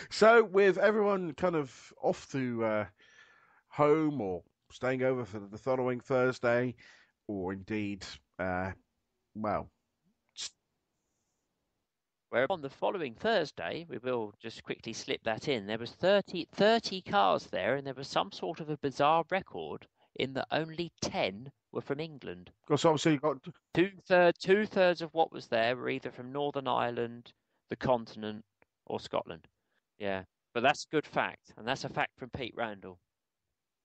So, with everyone kind of off to home or staying over for the following Thursday, or indeed, well, Where on the following Thursday, we will just quickly slip that in, there was 30 cars there, and there was some sort of a bizarre record in that only 10 were from England. because obviously you've got Two-thirds of what was there were either from Northern Ireland, the continent, or Scotland. Yeah, but that's a good fact, and that's a fact from Pete Randall.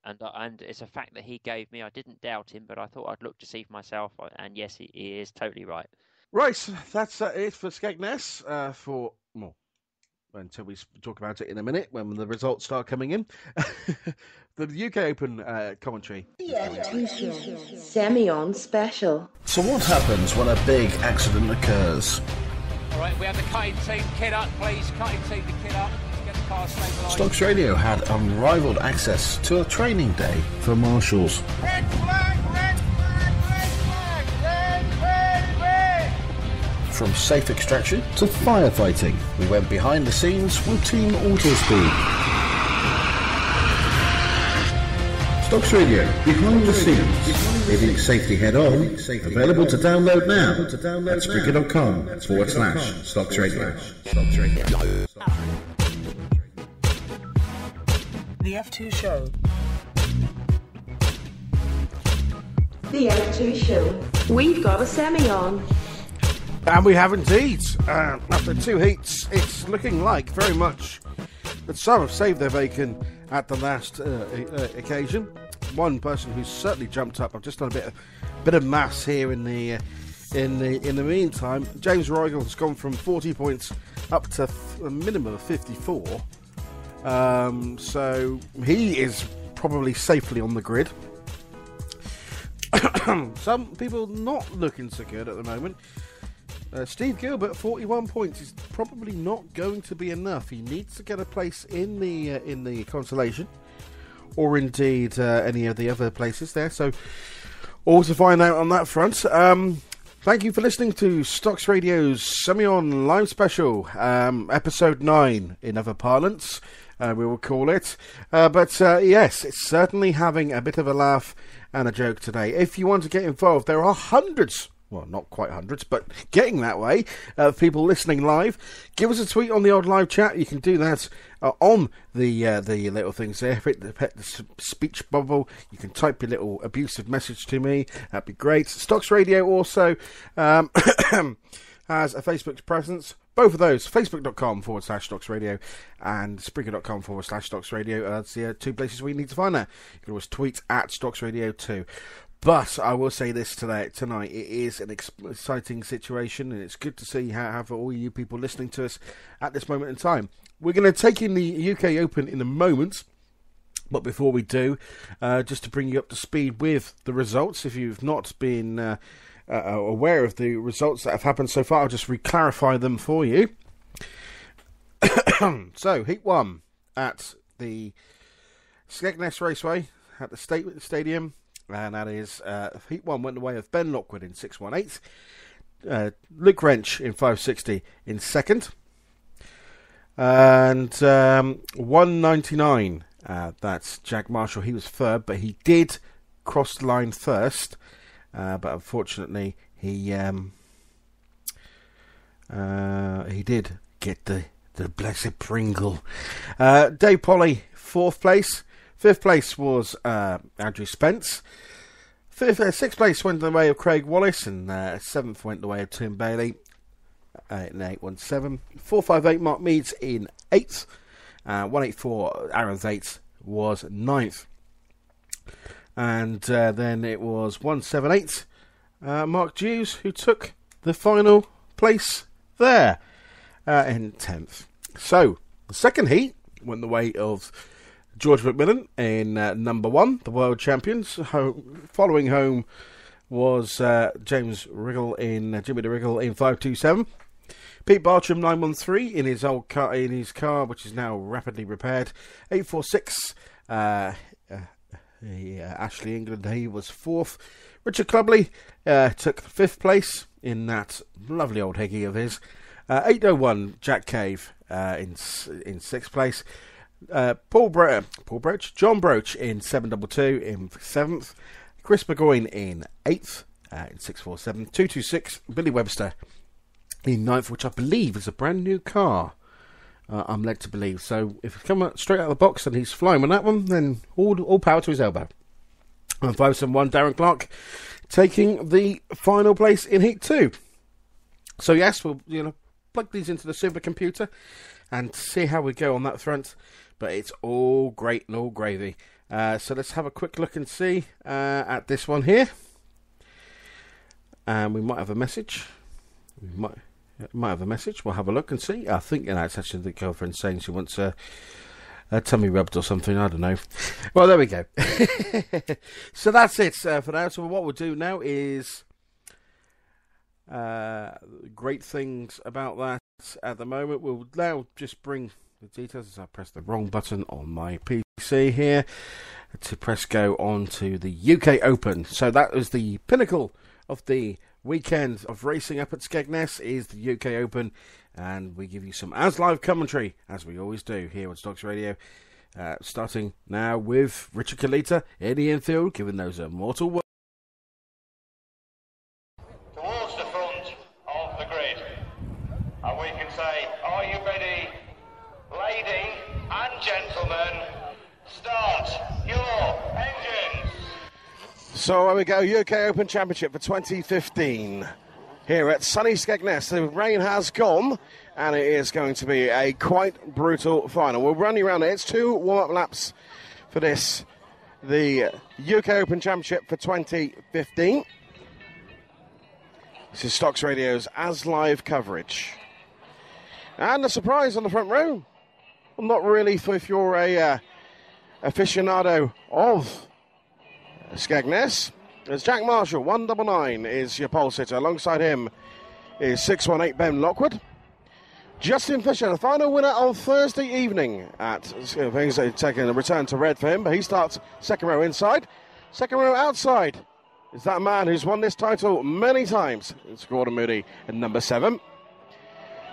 And it's a fact that he gave me. I didn't doubt him, but I thought I'd look to see for myself. And yes, he is totally right. right. That's it for Skegness. For well, until we talk about it in a minute when the results start coming in. The UK Open commentary. Semi-on special. So what happens when a big accident occurs? All right, we have the cutting team kit up, please. Cutting team to kit up. Let's get the car stabilised. Stoxradio had unrivaled access to a training day for marshals. Red flag, red flag, red flag, red, red, red. From safe extraction to firefighting, we went behind the scenes with Team Autospeed. Stoxradio, behind the scenes, living safety head on, available to download now at Spreaker.com/Stoxradio. The F2 Show. The F2 Show. We've got a semi-on. And we have indeed. After two heats, it's looking like very much that some have saved their bacon at the last occasion. One person who's certainly jumped up. I've just done a bit of maths here in the meantime. James Roigel has gone from 40 points up to a minimum of 54. So he is probably safely on the grid. Some people not looking so good at the moment. Steve Gilbert, 41 points, is probably not going to be enough. He needs to get a place in the consolation, or indeed any of the other places there. So, all to find out on that front. Thank you for listening to Stoxradio's Semi-On Live Special, Episode 9 in other parlance, we will call it. But yes, it's certainly having a bit of a laugh and a joke today. If you want to get involved, there are hundreds, well, not quite hundreds, but getting that way, of people listening live. Give us a tweet on the old live chat. You can do that on the little things there. Hit the speech bubble. You can type your little abusive message to me. That'd be great. Stoxradio also has a Facebook presence. Both of those, facebook.com/Stoxradio and spreaker.com/Stoxradio. That's the two places where you need to find that. You can always tweet at Stoxradio too. But I will say this tonight, it is an exciting situation, and it's good to see how for all you people listening to us at this moment in time. We're going to take in the UK Open in a moment, but before we do, just to bring you up to speed with the results, if you've not been aware of the results that have happened so far, I'll just re-clarify them for you. So, Heat 1 at the Skegness Raceway at the Stadium. And that is, Heat 1 went the way of Ben Lockwood in 618. Luke Wrench in 560 in second. And 199, that's Jack Marshall. He was third, but he did cross the line first. But unfortunately, he did get the blessed Pringle. Dave Polly, 4th place. 5th place was Andrew Spence. 6th place went the way of Craig Wallace, and 7th went the way of Tim Bailey in 817. 458 Mark Meads in 8th. 184 Aaron Zates was 9th. And then it was 178 Mark Hughes who took the final place there in 10th. So the second heat went the way of George McMillan in number 1, the world champions. Following home was Jimmy de Riggle in 527. Pete Bartram 913 in his old car, car, which is now rapidly repaired. 846. Ashley England, he was 4th. Richard Clubley took 5th place in that lovely old Higgy of his. 801 Jack Cave in 6th place. John Broach in 722 in 7th. Chris Burgoyne in 8th in 647. 226. Billy Webster in 9th, which I believe is a brand new car. I'm led to believe. So if he's come straight out of the box and he's flying on that one, then all power to his elbow. And 571 Darren Clark taking the final place in Heat 2. So yes, we'll plug these into the supercomputer and see how we go on that front. But it's all great and all gravy. So let's have a quick look and see at this one here. And we might have a message. We might have a message. We'll have a look and see. I think it's actually the girlfriend saying she wants a tummy rubbed or something. I don't know. Well, there we go. So that's it for now. So what we'll do now is great things about that at the moment. We'll now just bring the details as I press the wrong button on my PC here to press go on to the UK Open. So that was the pinnacle of the weekend of racing up at Skegness, is the UK Open, and we give you some as live commentary as we always do here on Stoxradio, starting now with Richard Kalita in the infield, giving those immortal words. Towards the front of the grid, and we can say, are you ready, lady and gentlemen? Start your engines. So there we go, UK Open Championship for 2015 here at sunny Skegness. The rain has gone and it is going to be a quite brutal final. We'll run you around it. It's 2 warm-up laps for this, the UK Open Championship for 2015. This is Stoxradio's As Live coverage. And a surprise on the front row. Well, not really if you're a aficionado of Skegness. There's Jack Marshall, 199 is your pole sitter. Alongside him is 618 Ben Lockwood. Justin Fisher, the final winner on Thursday evening at things taking a return to red for him, but he starts second row inside. Second row outside is that man who's won this title many times. It's Gordon Moody in number 7.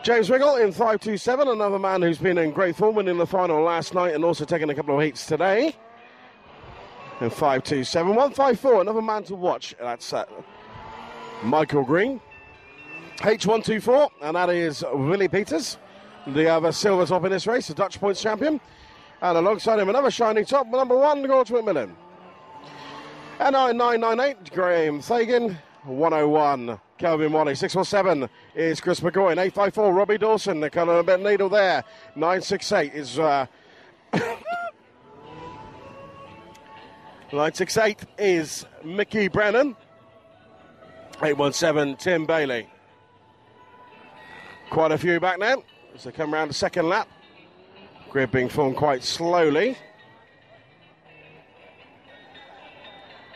James Wiggle in 527, another man who's been in great form, winning the final last night and also taking a couple of heats today. In 527, 154, another man to watch. That's Michael Green. H124, and that is Willie Peters, the other silver top in this race, the Dutch points champion. And alongside him, another shining top, number 1, George McMillan. And 998, Graham Thagan. 101, Kelvin Wally. 617 is Chris McGowan. 854, Robbie Dawson. The colour of a bit needle there. 968 is 968 is Mickey Brennan. 817, Tim Bailey. Quite a few back now as they come around the second lap. Grid being formed quite slowly.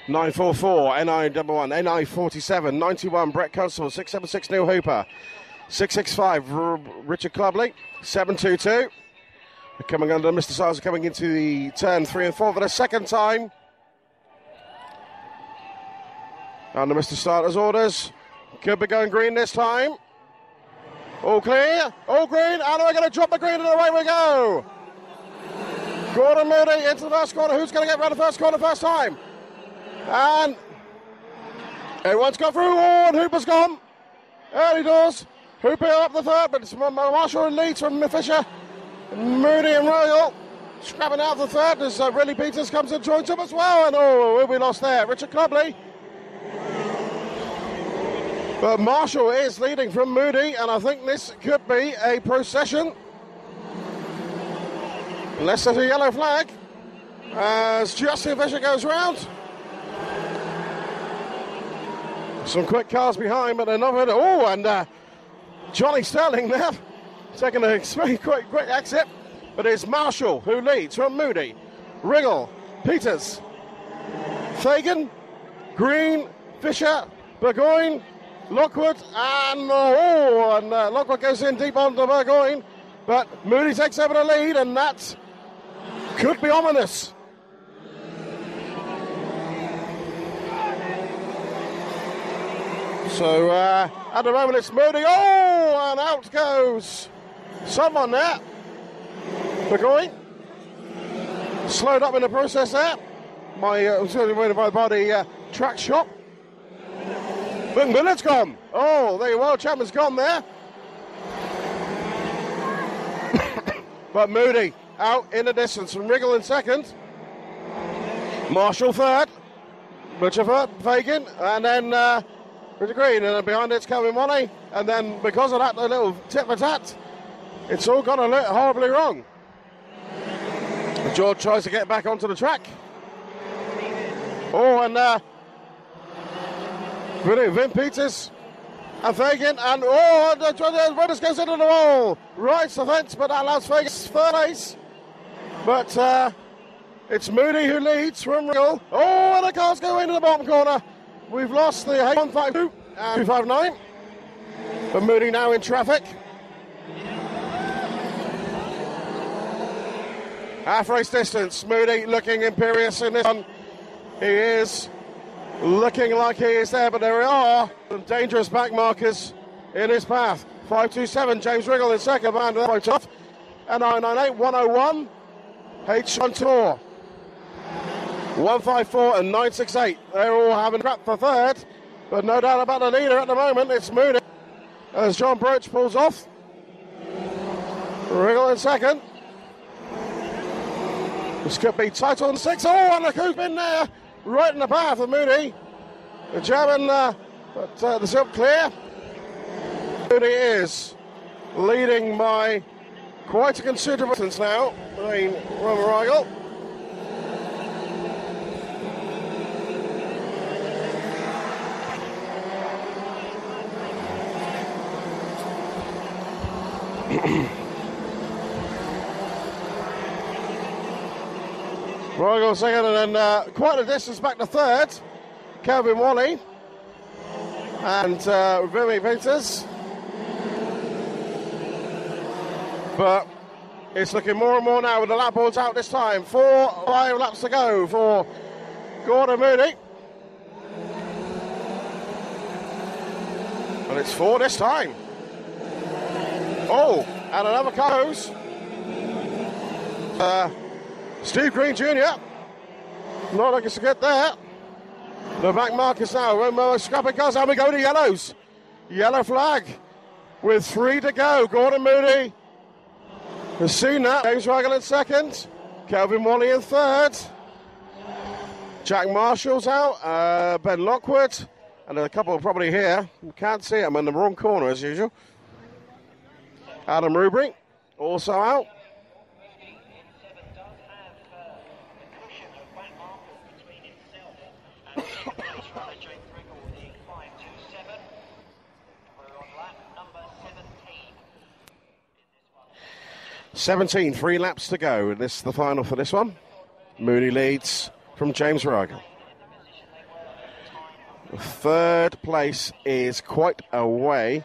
944, NI11, NI47, 91, Brett Constable, 676, Neil Hooper. 665, Richard Clubley. 722. They're coming under, Mr. Siles are coming into the turn 3 and 4 for the second time. Under Mr. Starter's orders. Could be going green this time. All clear, all green, and we're going to drop the green and away we go. Gordon Moody into the first corner. Who's going to get around the first corner first time? And everyone's gone through. Oh, and Hooper's gone. Early doors. Hooper up the third, but it's Marshall and leads from Fisher. Moody and Royal scrapping out the third as Riley Peters comes and joins him as well. And oh, we lost there. Richard Clubley. But Marshall is leading from Moody, and I think this could be a procession. Unless there's a yellow flag as Justin Fisher goes round. Some quick cars behind, but another. Oh, and Johnny Sterling there taking a quick exit. But it's Marshall who leads from Moody. Riggle, Peters, Fagan, Green, Fisher, Burgoyne, Lockwood, and Lockwood goes in deep onto Burgoyne. But Moody takes over the lead, and that could be ominous. So at the moment it's Moody. Oh, and out goes Someone there. Burgoyne. Slowed up in the process there. Was really by the track shop. McMillan's gone. Oh, there you are. Chapman's gone there. But Moody out in the distance from Wriggle in second. Marshall third. Butcherford, Fagan, and then Richard Green. And then behind it's Calvin Money. And then because of that, the little tit-for-tat, it's all gone horribly wrong. George tries to get back onto the track. Oh, and Vin Peters and Fagan, and the runners goes into the wall. Right to the fence, but that allows Fagan's third place. But it's Moody who leads from Wriggle. Oh, and the cars go into the bottom corner. We've lost the 152 and 259. But Moody now in traffic. Half race distance. Moody looking imperious in this one. He is looking like he is there, but there are some dangerous back markers in his path. 527, James Wriggle in second, behind that point off. And 998, 101, H1 Tour. 154 and 968. They're all having crap for third, but no doubt about the leader at the moment. It's Moody as John Broach pulls off. Wriggle in second. This could be tight on 6. Oh, and the coupe in there, right in the path of Moody. The German, but the silk clear. Moody is leading by quite a considerable distance now. Roman Rigel. Rigel second, and then quite a distance back to third. Calvin Wally and Vimy Peters. But it's looking more and more now with the lap boards out this time. 5 laps to go for Gordon Moody. And it's 4 this time. Oh, and another car goes. Steve Green Jr. Not looking to get there. The back markers now. Scrapping cars, and we go to yellows. Yellow flag with 3 to go. Gordon Moody has seen that. James Waggle in second. Kelvin Wally in third. Jack Marshall's out. Ben Lockwood. And a couple probably here. You can't see it. I'm in the wrong corner as usual. Adam Rubrick also out. (17) 3 laps to go, and this is the final for this one. Moody leads from James Rigel. Third place is quite a way.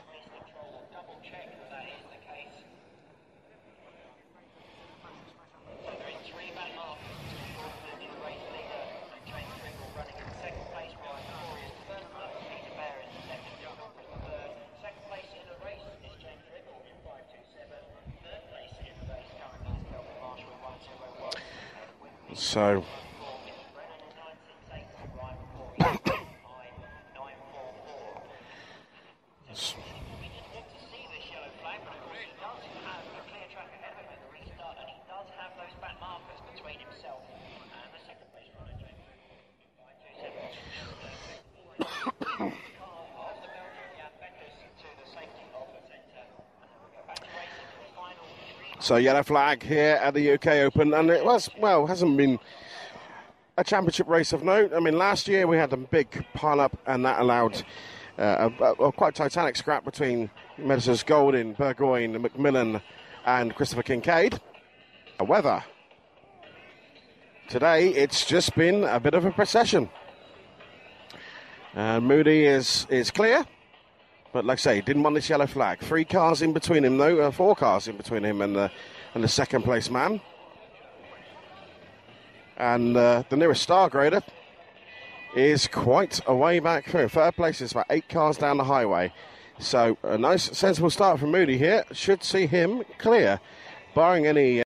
So, so yellow flag here at the UK Open, and it was, well, hasn't been a championship race of note. I mean, last year we had a big pile-up, and that allowed a quite titanic scrap between Medicines Golding, Burgoyne, McMillan, and Christopher Kincaid. However, today it's just been a bit of a procession. Moody is clear. But like I say, didn't want this yellow flag. 3 cars in between him, though. 4 cars in between him and the second place man. And the nearest star grader is quite a way back through. Third place is about 8 cars down the highway. So a nice sensible start from Moody here should see him clear, barring any